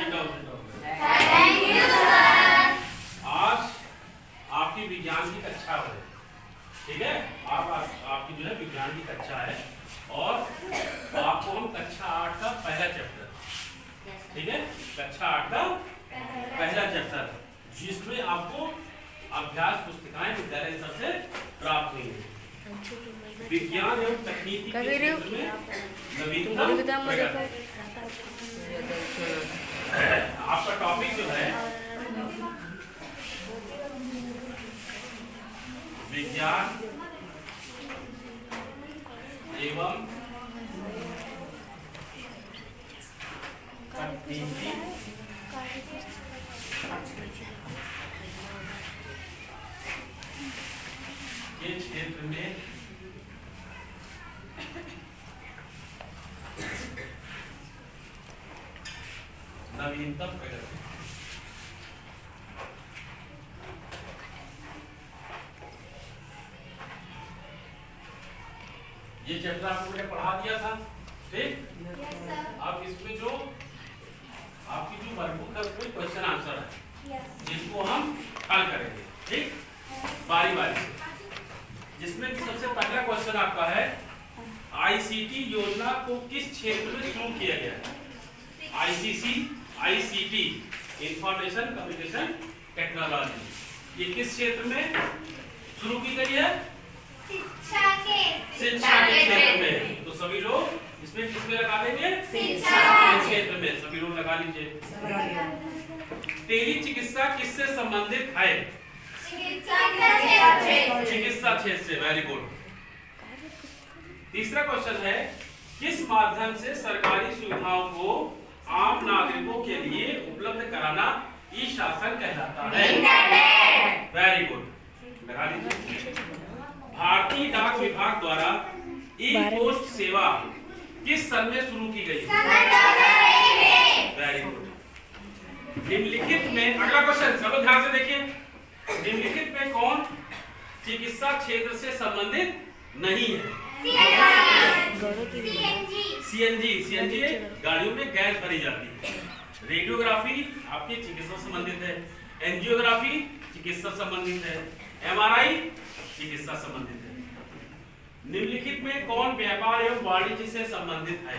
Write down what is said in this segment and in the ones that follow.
Thank you sir. आज आपकी विज्ञान की कक्षा है, ठीक है। आपकी जो है विज्ञान की कक्षा है और आपको हम कक्षा 8 का पहला चैप्टर, ठीक है, कक्षा 8 का पहला चैप्टर जिसमें आपको अभ्यास पुस्तिकाएं विद्यालय स्तर से प्राप्त हुई है। विज्ञान एवं तकनीकी के क्षेत्र में नवीनतम आपका टॉपिक जो है विज्ञान एवं तकनीकी के क्षेत्र में नवीनतम प्रगति। ये चैप्टर आपको मैंने पढ़ा दिया था, ठीक। अब इसमें जो आपकी जो वर्कबुक है उसमें क्वेश्चन आंसर है जिसको हम हल करेंगे, ठीक, बारी बारी से। जिसमें सबसे पहला क्वेश्चन आपका है आईसीटी योजना को किस क्षेत्र में शुरू किया गया है। आईसीटी इंफॉर्मेशन कम्युनिकेशन टेक्नोलॉजी, ये किस क्षेत्र में शुरू की गई है? शिक्षा के क्षेत्र में। तो सभी लोग इसमें किसमें लगा देंगे? शिक्षा के क्षेत्र में। सभी लोग लगा लीजिए। टेली चिकित्सा किससे संबंधित है? चिकित्सा क्षेत्र से। Very good. तीसरा क्वेश्चन है किस माध्यम से सरकारी सुविधाओं को आम नागरिकों के लिए उपलब्ध कराना ई शासन कहलाता है? वेरी गुड, लगा लीजिए। भारतीय डाक विभाग द्वारा ई पोस्ट सेवा किस सन में शुरू की गई? Very good. निम्नलिखित में अगला क्वेश्चन सब ध्यान से देखिए। निम्नलिखित में कौन चिकित्सा क्षेत्र से संबंधित नहीं है? सीएनजी गाड़ियों में गैस भरी जाती है। रेडियोग्राफी आपकी चिकित्सा संबंधित है। एंजियोग्राफी चिकित्सा संबंधित है। एमआरआई चिकित्सा संबंधित है। निम्नलिखित में कौन व्यापार एवं वाणिज्य से संबंधित है?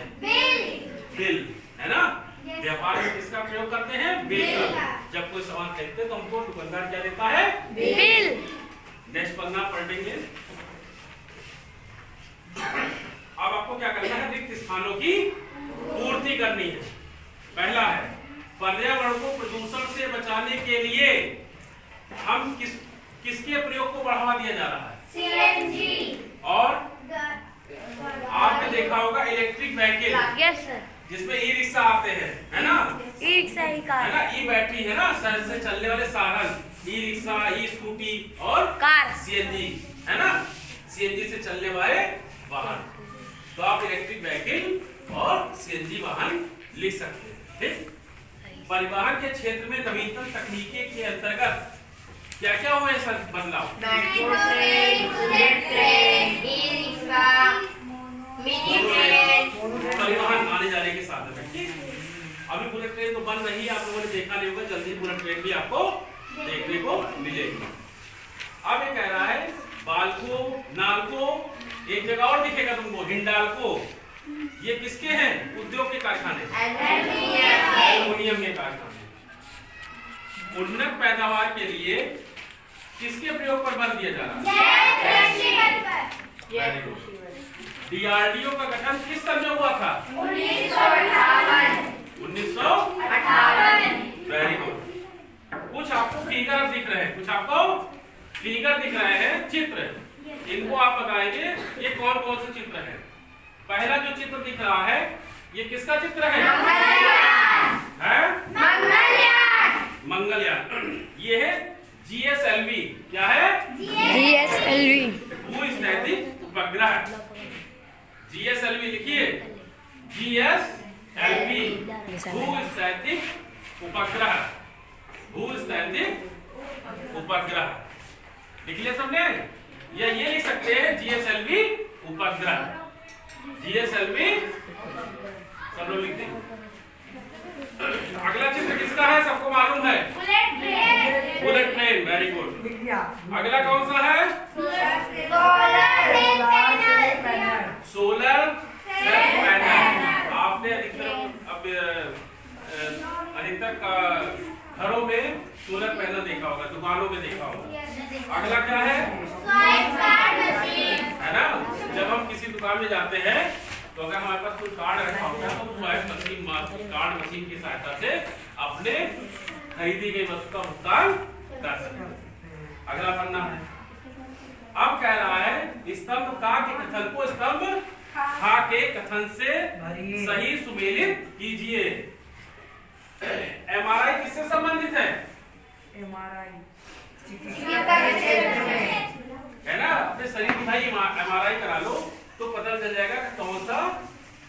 बिल, है ना। व्यापार में किसका प्रयोग करते हैं? बिल का। जब कोई सामान खरीदते हैं तो हमको दुकानदार क्या देता है? बिल। नेक्स्ट पन्ना पढ़ेंगे। अब आपको क्या करना है? रिक्त स्थानों की पूर्ति करनी है। पहला है पर्यावरण को प्रदूषण से बचाने के लिए हम किसके प्रयोग को बढ़ावा दिया जा रहा है? सीएनजी। और आपने देखा होगा इलेक्ट्रिक व्हीकल, यस सर, जिसमें ई रिक्शा आते हैं, है ना। ई रिक्शा ही कार है ना। ई बैटरी है ना, सर से चलने वाले साधन, ई रिक्शा, ई स्कूटी और कार। सीएनजी है ना, सीएनजी से चलने वाले वाहन। तो आप इलेक्ट्रिक व्हीकल और सीएनजी वाहन लिख सकते हैं, ठीक। परिवहन के क्षेत्र में नवीनतम तकनीकी के अंतर्गत क्या क्या हुए सर बदलाव? Metro train, bullet train, e rickshaw, mini train, परिवहन आने जाने के साधन है, ठीक। अभी बुलेट ट्रेन तो बन रही है, आप लोगों ने देखा नहीं होगा, जल्दी बुलेट ट्रेन भी आपको देखने को मिलेगी। अब ये कह रहा है बाल्को, नाल्को, एक जगह और दिखेगा तुमको हिंडाल्को, ये किसके हैं? उद्योग के कारखाने, एल्युमिनियम के कारखाने। उन्नत पैदावार के लिए किसके प्रयोग पर बल दिया जा रहा है? डीआरडीओ का गठन किस सन में हुआ था? 1958। Very good. कुछ आपको फिगर दिख रहे हैं, कुछ आपको फिगर दिख रहे हैं, चित्र, इनको आप बताएंगे ये कौन कौन से चित्र हैं। पहला जो चित्र दिख रहा है ये किसका चित्र है? मंगलयान। ये है जीएसएलवी। क्या है? जीएसएलवी, भू-स्थैतिक उपग्रह। जीएसएलवी लिखिए, जीएसएलवी भू-स्थैतिक उपग्रह, भू-स्थैतिक उपग्रह लिख लिया सबने? या ये लिख सकते हैं जीएसएलवी उपग्रह, जीएसएलवी सब लोग लिख देंगे। अगला चित्र किसका है, सबको मालूम है? Bullet train, very good. अगला कौन सा है? Solar cell panel. आपने अधिकतर घरों में सोलर पैनल देखा होगा, दुकानों में देखा होगा। अगला क्या है ना, जब हम किसी दुकान में जाते हैं तो अगर हमारे पास कोई कार्ड रखा होता है तो स्वाइप मशीन, कार्ड मशीन की सहायता से अपने खरीदी गई वस्तु का भुगतान कर सकते हैं। अगला पन्ना है, अब कह रहा है स्तंभ का के कथन को स्तंभ खा के कथन से सही सुमेलित कीजिए। एमआरआई किससे संबंधित है? एमआरआई है ना, अपने शरीर की भाई एमआरआई करा लो तो पता चल जाएगा कि कौन सा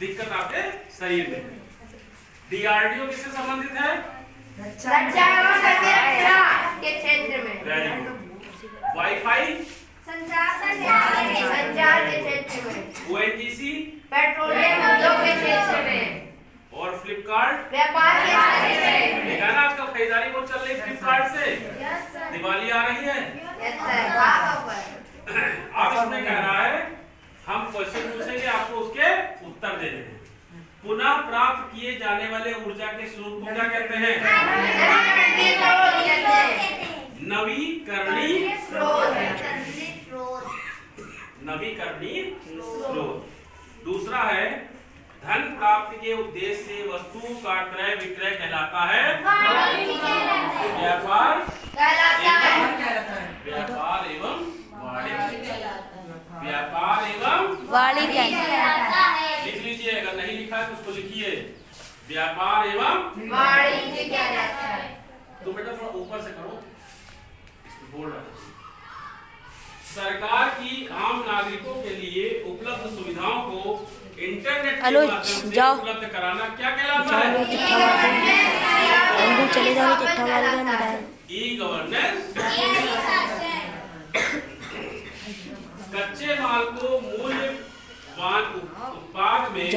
दिक्कत आपके शरीर में है। डीआरडीओ किससे संबंधित है? के क्षेत्र में। वाईफाई संचार के क्षेत्र में। ओएनजीसी पेट्रोलियम उद्योग के क्षेत्र में। और फ्लिपकार्ट व्यापार के क्षेत्र में। देखा ना, आजकल खरीदारी बहुत चल रही है फ्लिपकार्ट से, दिवाली आ रही है। अब इसमें कह रहा है हम क्वेश्चन पूछेंगे, आपको उसके उत्तर दे देंगे। पुनः प्राप्त किए जाने वाले ऊर्जा के स्रोत को क्या कहते हैं? नवीकरणीय स्रोत। नवीकरणीय स्रोत। दूसरा है धन प्राप्ति के उद्देश्य से वस्तु का क्रय विक्रय कहलाता है व्यापार एवं वाणिज्य। व्यापार एवं वाणिज्य लिख लीजिए, अगर नहीं लिखा है तो उसको लिखिए। व्यापार एवं वाणिज्य क्या रहता है? तो बेटा थोड़ा ऊपर से करो, इसमें बोल रहा है। सरकार की आम नागरिकों के लिए उपलब्ध सुविधाओं को इंटरनेट के माध्यम से उपलब्ध कराना क्या कहलाता है? चले जाओ चिट्ठा मारेगा। E governance. कच्चे माल को मूल्यवान उत्पाद में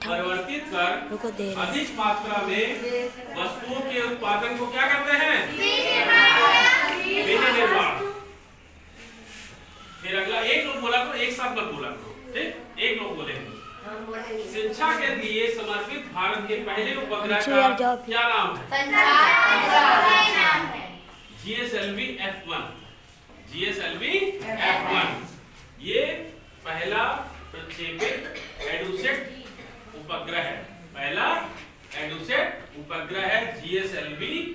परिवर्तित कर अधिक मात्रा में वस्तुओं के उत्पादन को क्या कहते हैं? विनिर्माण। फिर अगला एक लोग बोला करो, एक साथ मत बोला करो, ठीक? एक लोग बोलेंगे। शिक्षा के लिए समर्पित भारत के पहले उपग्रह का क्या नाम है? GSLV F1। GSLV F1 ये पहला प्रक्षेपित एडुसेट उपग्रह है। पहला एडुसेट उपग्रह है GSLV-F1।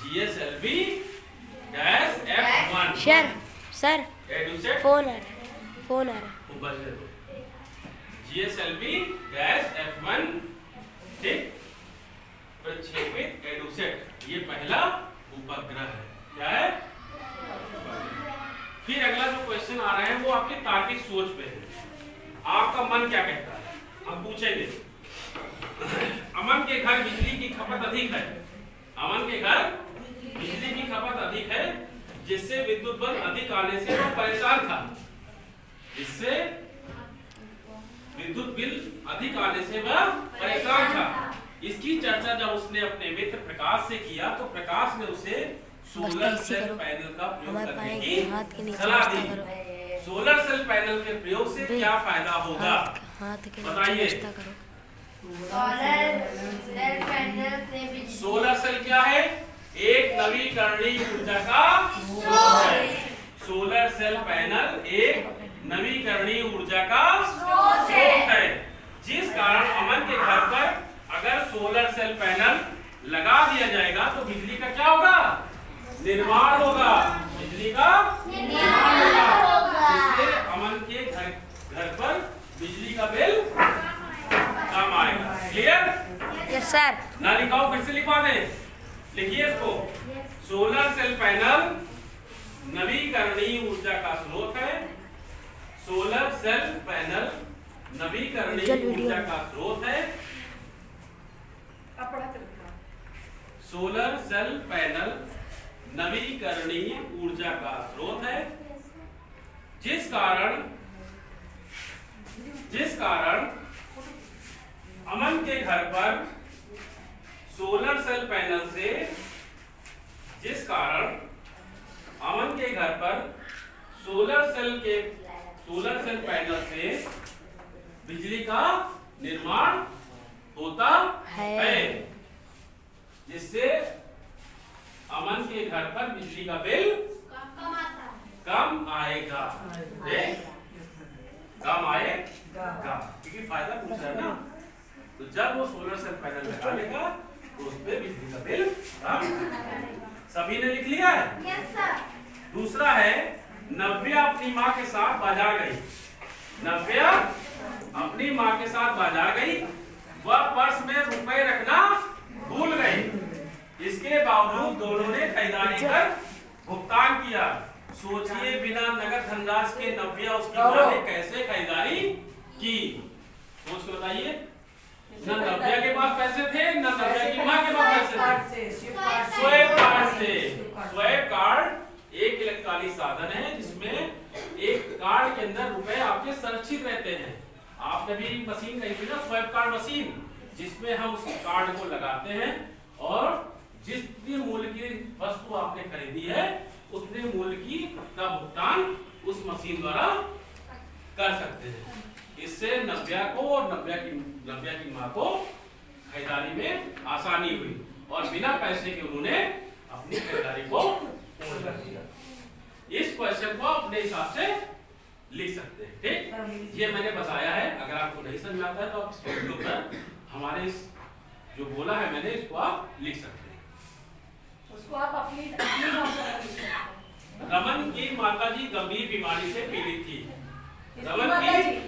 GSLV-F1 sir EDUSAT phone आ रहा GSLV-F1 ठीक, प्रक्षेपित एडुसेट ये पहला उपग्रह है। क्या है? फिर अगला जो क्वेश्चन आ रहा है वो आपके तार्किक सोच पे है। आपका मन क्या कहता है, हम पूछेंगे। अमन के घर बिजली की खपत अधिक है। अमन के घर बिजली की खपत अधिक है, जिससे विद्युत बिल अधिक आने से वह परेशान था। इससे विद्युत बिल अधिक आने से वह परेशान था। इसकी चर्चा जब उसने अपने मित्र प्रकाश से किया तो प्रकाश ने उसे सोलर सेल पैनल का प्रयोग करने की सलाह दी। सोलर सेल पैनल के प्रयोग से क्या फायदा होगा बताइए? सोलर सेल क्या है? एक नवीकरणीय ऊर्जा का स्रोत है। सोलर सेल पैनल एक नवीकरणीय ऊर्जा का स्रोत है, जिस कारण अमन के घर पर अगर सोलर सेल पैनल लगा दिया जाएगा तो बिजली का क्या होगा? निर्माण होगा। बिजली का निर्माण होगा, जिससे अमन के घर पर बिजली का बिल कम आएगा। क्लियर? Yes sir. ना लिखाओ, फिर से लिखवा दें। लिखिए इसको। सोलर सेल पैनल नवीकरणीय ऊर्जा का स्रोत है। सोलर सेल पैनल नवीकरणीय ऊर्जा का स्रोत है। सोलर सेल पैनल नवीकरणीय ऊर्जा का स्रोत है, जिस कारण अमन के घर पर सोलर सेल पैनल से, जिस कारण अमन के घर पर सोलर सेल पैनल से बिजली का निर्माण होता है, जिससे अमन के घर पर बिजली का बिल कम आएगा। कम आएगा क्योंकि फायदा पूछ रहा है ना। तो जब वो सोलर सेल पैनल लगा लेगा तो उस पे बिजली का बिल कम। सभी ने लिख लिया है? Yes sir. दूसरा है, नव्या अपनी माँ के साथ बाजार गई। नव्या अपनी माँ के साथ बाजार गई, वह पर्स में रुपए रखना भूल गई। इसके बावजूद दोनों ने खरीदारी कर भुगतान किया। सोचिए, बिना नगद धनराशि के नव्या उसकी माँ ने कैसे खरीदारी की? सोच के बताइए। न नव्या के पास पैसे थे, न नव्या की माँ के पास पैसे थे। स्वैप कार्ड से। स्वैप कार्ड एक इलेक्ट्रॉनिक साधन है जिसमें एक कार्ड के अंदर रुपए आपके संरक्षित रहते हैं। आपने भी मशीन कही थी ना, स्वैप कार्ड मशीन, जिसमें हम उस कार्ड को लगाते हैं और जितने मूल्य की वस्तु आपने खरीदी है उतने मूल्य की का भुगतान उस मशीन द्वारा कर सकते हैं। इससे नव्या को और नव्या की माँ को खरीदारी में आसानी हुई और बिना पैसे के उन्होंने अपनी खरीदारी को पूर्ण कर दिया। इस क्वेश्चन को अपने हिसाब से लिख सकते हैं। ठीक, ये मैंने बताया है। अगर आपको नहीं समझ आता है तो आप इस वीडियो पर हमारे इस जो बोला है मैंने, इसको आप लिख सकते हैं। उसको आप अपनी भाषा में लिख सकते हैं। रमन की माताजी गंभीर बीमारी से पीड़ित थी। रमन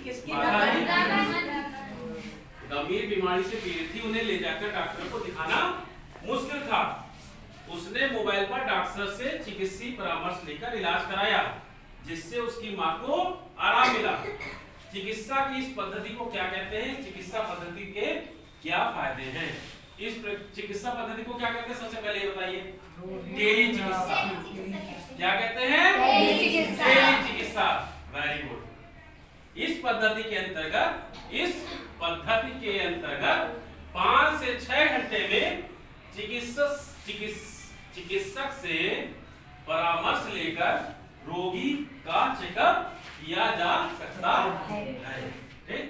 किसकी की माताजी गंभीर बीमारी से पीड़ित थी। उन्हें ले जाकर डॉक्टर को दिखाना मुश्किल था। उसने मोबाइल पर डॉक्टर से चिकित्सीय परामर्श लेकर इलाज कराया, जिससे उसकी मां को आराम मिला। चिकित्सा की इस पद्धति को क्या कहते हैं? चिकित्सा पद्धति के क्या फायदे हैं? इस चिकित्सा पद्धति को क्या कहते हैं? सबसे पहले ये बताइए। टेली चिकित्सा। क्या कहते हैं? टेली चिकित्सा। Very good. इस पद्धति के अंतर्गत 5 से 6 घंटे में चिकित्सक से परामर्श लेकर रोगी का चेकअप किया जा सकता है। ठीक,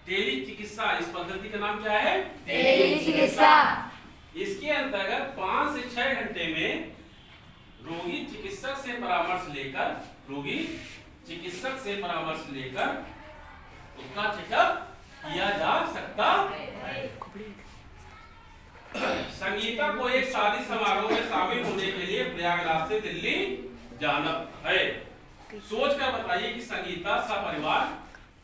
टेली चिकित्सा, इस पद्धति का नाम क्या है? टेली चिकित्सा। इसके अंतर्गत 5 से 6 घंटे में रोगी चिकित्सक से परामर्श लेकर उसका चेकअप किया जा सकता है। संगीता को एक शादी समारोह में शामिल होने के लिए प्रयागराज से दिल्ली जाना है। सोच कर बताइए कि संगीता सपरिवार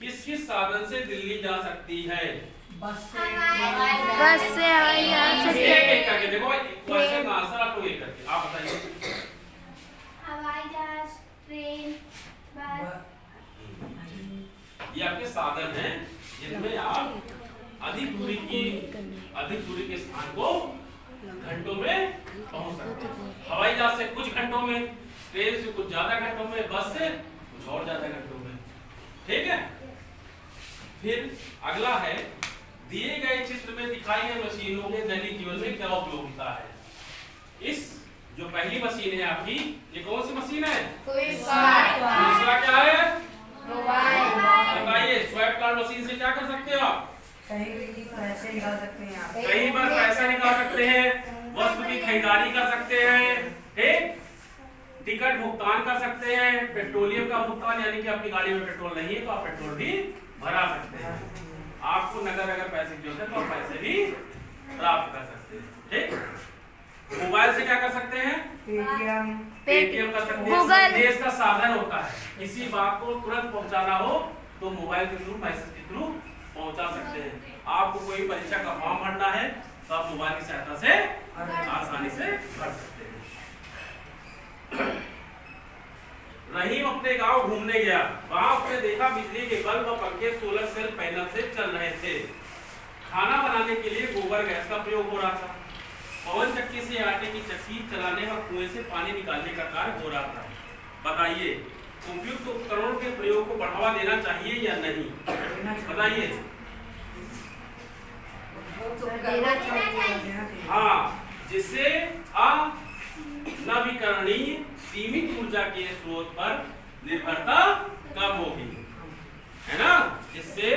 किस किस साधन से दिल्ली जा सकती है? बस से, एक करके देखो, क्वेश्चन का आंसर आपको एक करके आप बताइए। हवाई जहाज, ट्रेन, बस। ये आपके साधन हैं जिनमें आप अधिक दूरी के स्थान को घंटों में पहुंच सकते हैं। हवाई जहाज से कुछ घंटों में, ट्रेन से कुछ ज्यादा घंटों में, बस से कुछ और ज्यादा घंटों में। ठीक है। फिर अगला है, दिए गए चित्र में दिखाई गई मशीनों के दैनिक जीवन में क्या उपयोगिता है? इस जो पहली मशीन है आपकी, ये कौन सी मशीन है? दूसरा क्या है? बताइए। स्वैप कार्ड मशीन से क्या कर सकते हो आप? कहीं भी पैसे निकाल सकते हैं आप। कहीं पर पैसा निकाल सकते हैं, वस्तु की खरीदारी कर सकते हैं, ठीक, टिकट भुगतान कर सकते हैं, पेट्रोलियम का भुगतान, यानी कि आपकी गाड़ी में पेट्रोल नहीं है तो आप पेट्रोल भी भरा सकते हैं। आपको नगद अगर पैसे की जरूरत है तो आप पैसे भी प्राप्त कर सकते हैं। ठीक, मोबाइल से क्या कर सकते हैं? पेटीएम कर सकते हैं। संदेश का साधन होता है, किसी बात को तुरंत पहुंचाना हो तो मोबाइल के थ्रू, मैसेज के थ्रू पहुंचा सकते हैं। आपको कोई परीक्षा का फॉर्म भरना है तो आप मोबाइल की सहायता से आसानी से भर सकते हैं। रहीम अपने गांव घूमने गया। वहां उसने देखा बिजली के बल्ब और पंखे सोलर सेल पैनल से चल रहे थे। खाना बनाने के लिए गोबर गैस का प्रयोग हो रहा था। पवन चक्की से आटे की चक्की चलाने और कुएं से पानी निकालने का कार्य हो रहा था। बताइए, उपयुक्त उपकरणों के प्रयोग को बढ़ावा देना चाहिए या नहीं? बताइए। देना चाहिए। हाँ, जिससे अनवीकरणीय सीमित ऊर्जा के स्रोत पर निर्भरता कम होगी, है ना। जिससे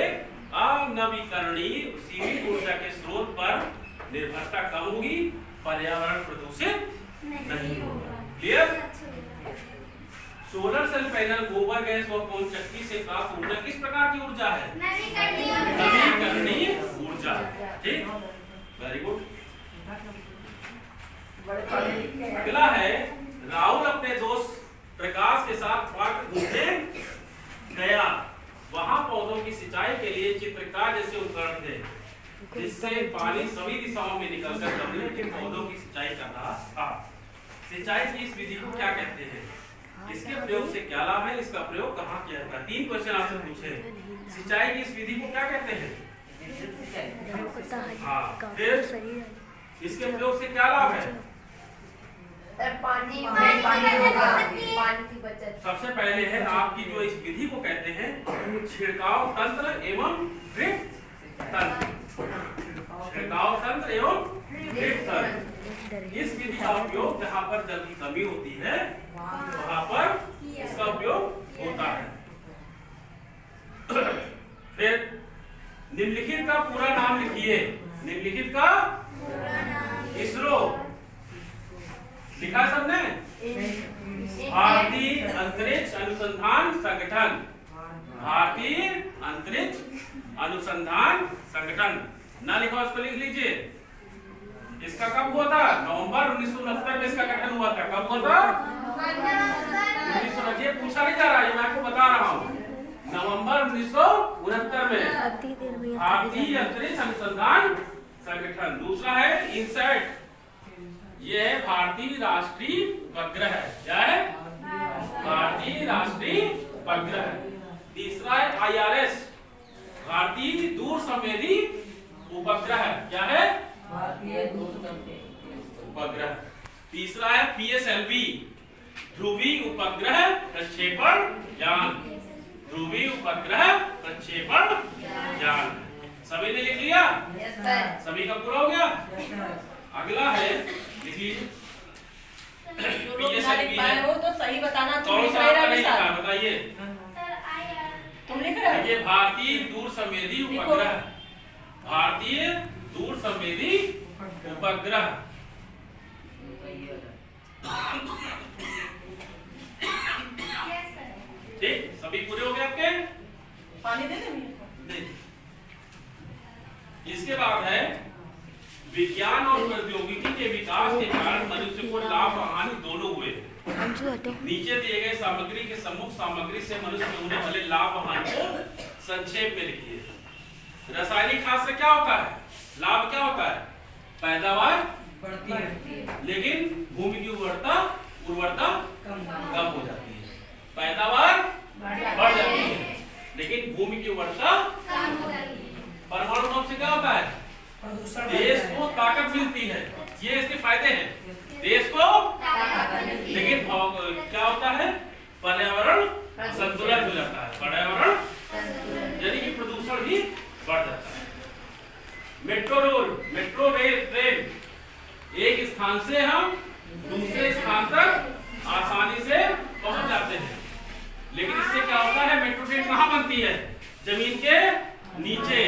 अनवीकरणीय सीमित ऊर्जा के स्रोत पर निर्भरता कम होगी, पर्यावरण प्रदूषित नहीं होगा। क्लियर। सोलर सेल पैनल गोबर गैस और पवन चक्की से प्राप्त ऊर्जा किस प्रकार की ऊर्जा है? नवीकरणीय ऊर्जा। ठीक, वेरी गुड। अगला है, राहुल अपने दोस्त प्रकाश के साथ पार्क घूमने गया। वहां पौधों की सिंचाई के लिए चित्रकार जैसे उपकरण थे, जिससे पानी सभी दिशाओं में निकलकर गमले के पौधों की सिंचाई कर रहा था। सिंचाई की इस विधि को क्या कहते हैं? इसके प्रयोग से क्या लाभ है? इसका प्रयोग कहाँ किया जाता है? 3 क्वेश्चन आपसे पूछे। सिंचाई की इस विधि को क्या कहते हैं? हाँ, फिर इसके प्रयोग से क्या लाभ है? पानी की बचत। सबसे पहले है आपकी जो इस विधि को कहते हैं छिड़काव तंत्र एवं ड्रिप तंत्र। छिड़काव तंत्र एवं ड्रिप तंत्र। इस विधि का उपयोग जहाँ पर जल की कमी होती है वहां पर इसका उपयोग होता है। फिर निम्नलिखित का पूरा नाम लिखिए। निम्नलिखित का इसरो लिखा सबने? भारतीय अंतरिक्ष अनुसंधान संगठन। भारतीय अंतरिक्ष अनुसंधान संगठन। ना लिखा उसको लिख लीजिए। इसका कब हुआ था? नवंबर 1969 में इसका गठन हुआ था। कब हुआ था? 1969। ये पूछा नहीं जा रहा, ये मैं आपको बता रहा हूँ। नवंबर 1969 में भारतीय अंतरिक्ष अनुसंधान संगठन। दूसरा है इनसैट, ये है भारतीय राष्ट्रीय उपग्रह। क्या है? भारतीय राष्ट्रीय उपग्रह। तीसरा है IRS, भारतीय दूर संवेदी उपग्रह। क्या है? भारतीय उपग्रह। तीसरा है PSLV, ध्रुवीय उपग्रह प्रक्षेपण यान। ध्रुवीय उपग्रह प्रक्षेपण यान। सभी ने लिख लिया? सभी का पूरा हो गया? अगला है, लिखिए। PSLV है तो सही बताना। कौन सा आपका नहीं लिखा? बताइए। तुम लिख रहे हो? ये भारतीय दूर संवेदी उपग्रह। भारतीय दूर संवेदी उपग्रह। ठीक, सभी पूरे हो गए आपके? पानी दे देंगे। इसके बाद है विज्ञान और प्रौद्योगिकी के विकास के कारण मनुष्य को लाभ और हानि दोनों हुए। नीचे दिए गए सामग्री के सम्मुख सामग्री से मनुष्य में होने वाले लाभ और हानि को संक्षेप में लिखिए। रासायनिक खाद से क्या होता है? लाभ क्या होता है? पैदावार बढ़ती है, लेकिन भूमि की उर्वरता कम हो जाती है। पैदावार बढ़ जाती है, लेकिन भूमि की उर्वरता कम हो जाती है। परमाणु बम से क्या होता है? देश को ताकत मिलती है। ये इसके फायदे हैं, देश को। लेकिन क्या होता है? पर्यावरण संतुलन हो जाता है। पर्यावरण यानी कि प्रदूषण भी बढ़ जाता है। मेट्रो रेल ट्रेन, एक स्थान से हम दूसरे स्थान तक आसानी से पहुंच जाते हैं। लेकिन इससे क्या होता है? मेट्रो ट्रेन कहाँ बनती है? जमीन के नीचे।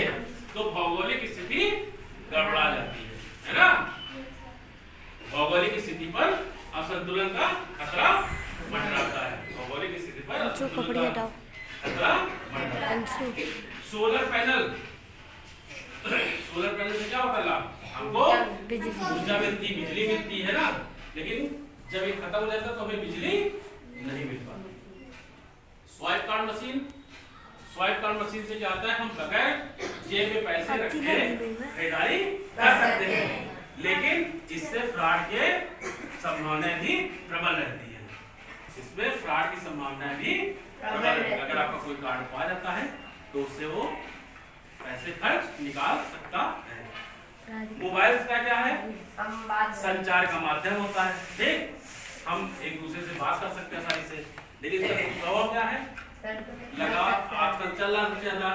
तो भौगोलिक स्थिति गड़बड़ा जाती है ना। भौगोलिक स्थिति पर असंतुलन का खतरा मंडराता है। भौगोलिक स्थिति पर असंतुलन का खतरा मंडराता है। सोलर पैनल से क्या होता है लाभ? हमको ऊर्जा मिलती, बिजली मिलती है ना। लेकिन जब ये खत्म हो जाता है तो हमें बिजली नहीं मिल पाती। स्वाइप कार्ड मशीन से क्या होता है? हम बगैर जेब में पैसे रखे खरीदारी कर सकते हैं, लेकिन इससे फ्रॉड के संभावना भी प्रबल रहती है। इसमें फ्रॉड की संभावना भी प्रबल रहती है। अगर आपका कोई कार्ड पा जाता है तो उससे वो पैसे खर्च निकाल सकता है। मोबाइल का क्या है? संचार का माध्यम होता है। ठीक, हम एक दूसरे से बात कर सकते हैं आसानी से, लेकिन इसका प्रभाव क्या है? आजकल चल रहा है सबसे ज्यादा।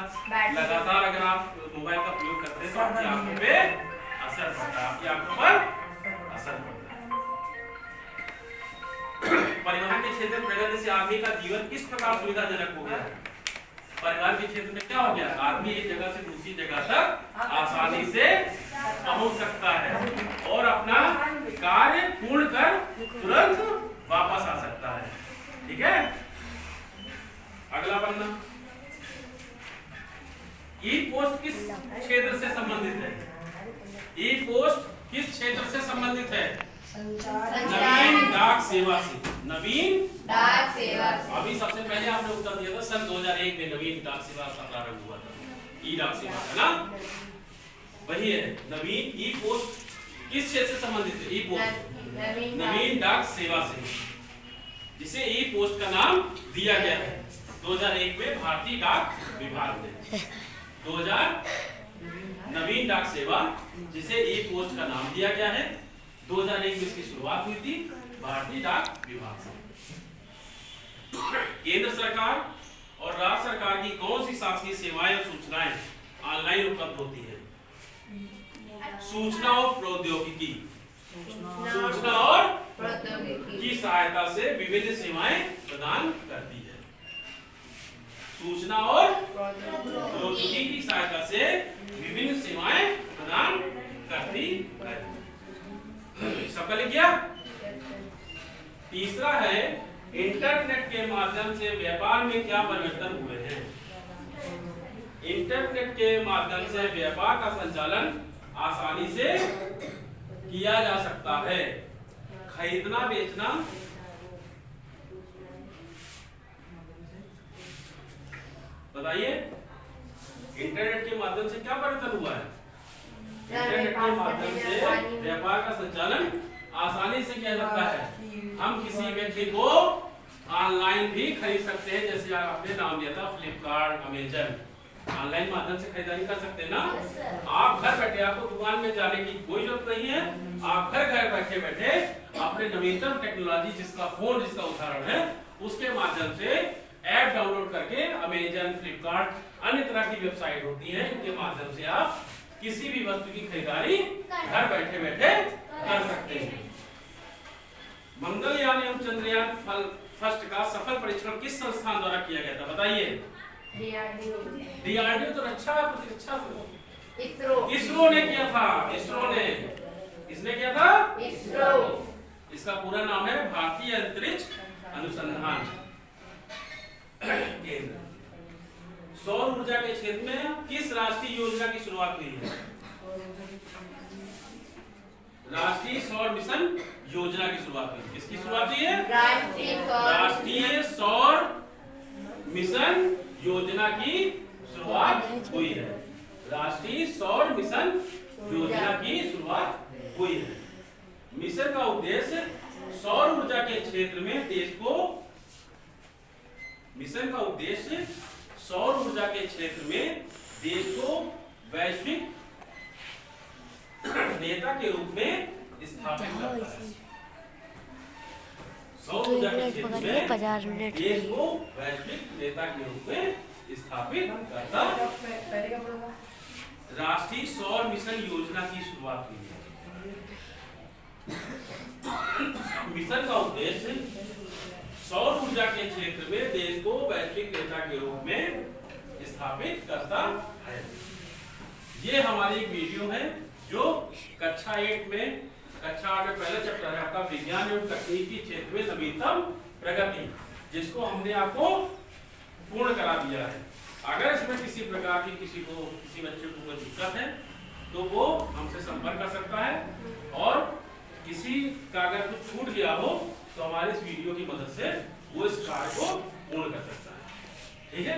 लगातार अगर आप मोबाइल का प्रयोग करते हैं तो आपकी आंखों पे पड़ता है, आपकी आंखों पर असर पड़ता है। परिवहन के क्षेत्र में प्रगति से आदमी का जीवन किस प्रकार सुविधाजनक हो गया है? परिवहन के क्षेत्र में क्या हो गया? आदमी एक जगह से दूसरी जगह तक आसानी से पहुंच सकता है और अपना कार्य पूर्ण कर तुरंत वापस आ सकता है। ठीक है, अगला पन्ना। ई पोस्ट किस क्षेत्र से संबंधित है? ई पोस्ट किस क्षेत्र से संबंधित है? नवीन डाक सेवा से। नवीन डाक सेवा से। अभी सबसे पहले आपने उत्तर दिया था सन 2001 में नवीन डाक सेवा का प्रारंभ हुआ था, ई डाक सेवा, है ना? वही है नवीन। ई पोस्ट किस क्षेत्र से संबंधित है? ई पोस्ट नवीन डाक सेवा से, जिसे ई पोस्ट का नाम दिया गया है 2001 में भारतीय डाक विभाग ने। 2000 नवीन डाक सेवा जिसे ई पोस्ट का नाम दिया गया है, 2001 में इसकी शुरुआत हुई थी भारतीय डाक विभाग से। केंद्र सरकार और राज्य सरकार की कौन सी शासकीय सेवाएं और सूचनाएं ऑनलाइन उपलब्ध होती है? सूचना और प्रौद्योगिकी। सूचना और प्रौद्योगिकी की सहायता से विभिन्न सेवाएं प्रदान करती है। सूचना और प्रौद्योगिकी की सहायता से विभिन्न सेवाएं प्रदान करती है। सबका लिख गया? तीसरा है इंटरनेट के माध्यम से व्यापार में क्या परिवर्तन हुए हैं? इंटरनेट के माध्यम से व्यापार का संचालन आसानी से किया जा सकता है। खरीदना बेचना बताइए, इंटरनेट के माध्यम से क्या परिवर्तन हुआ है? इंटरनेट के माध्यम से व्यापार का संचालन आसानी से किया जाता है। हम किसी व्यक्ति को ऑनलाइन भी खरीद सकते हैं, जैसे आपने नाम लिया था फ्लिपकार्ट, अमेजन, ऑनलाइन माध्यम से खरीदारी कर सकते हैं ना। आप घर बैठे, आपको दुकान में जाने की कोई जरूरत नहीं है। आप घर बैठे बैठे अपने नवीनतम टेक्नोलॉजी जिसका फोन जिसका उदाहरण है, उसके माध्यम से ऐप डाउनलोड करके अमेजन, फ्लिपकार्ट, अन्य तरह की वेबसाइट होती है, इनके माध्यम से आप किसी भी वस्तु की खरीदारी घर बैठे बैठे कर सकते हैं। मंगलयान एवं चंद्रयान फर्स्ट का सफल परीक्षण किस संस्थान द्वारा किया गया था? बताइए। डीआरडीओ तो रक्षा प्रतिरक्षा इसरो ने किया था। इसरो ने, किसने किया था? इसरो। इसका पूरा नाम है भारतीय अंतरिक्ष अनुसंधान केंद्र। सौर ऊर्जा के क्षेत्र में किस राष्ट्रीय योजना की शुरुआत हुई है? राष्ट्रीय सौर मिशन योजना की शुरुआत हुई। किसकी शुरुआत हुई है? राष्ट्रीय सौर मिशन योजना की शुरुआत हुई है। राष्ट्रीय सौर मिशन योजना की शुरुआत हुई है। मिशन का उद्देश्य सौर ऊर्जा के क्षेत्र में देश को, मिशन का उद्देश्य सौर ऊर्जा के क्षेत्र में देश को वैश्विक नेता के रूप में स्थापित करता है। सौर ऊर्जा के क्षेत्र में देश को वैश्विक नेता के रूप में स्थापित करता है। राष्ट्रीय सौर मिशन योजना की शुरुआत हुई है। मिशन का उद्देश्य सौर ऊर्जा के क्षेत्र में देश को वैश्विक नेता के रूप में स्थापित करता है। ये हमारी एक वीडियो है जो कक्षा 8 में, कक्षा 8 में पहला चैप्टर है आपका विज्ञान एवं तकनीकी क्षेत्र में नवीनतम प्रगति, जिसको हमने आपको पूर्ण करा दिया है। अगर इसमें किसी प्रकार की किसी बच्चे को कोई दिक्कत है तो वो हमसे संपर्क कर सकता है, और किसी का अगर कुछ छूट गया हो तो हमारे इस वीडियो की मदद से वो इस कार्य को पूर्ण कर सकता है। ठीक है?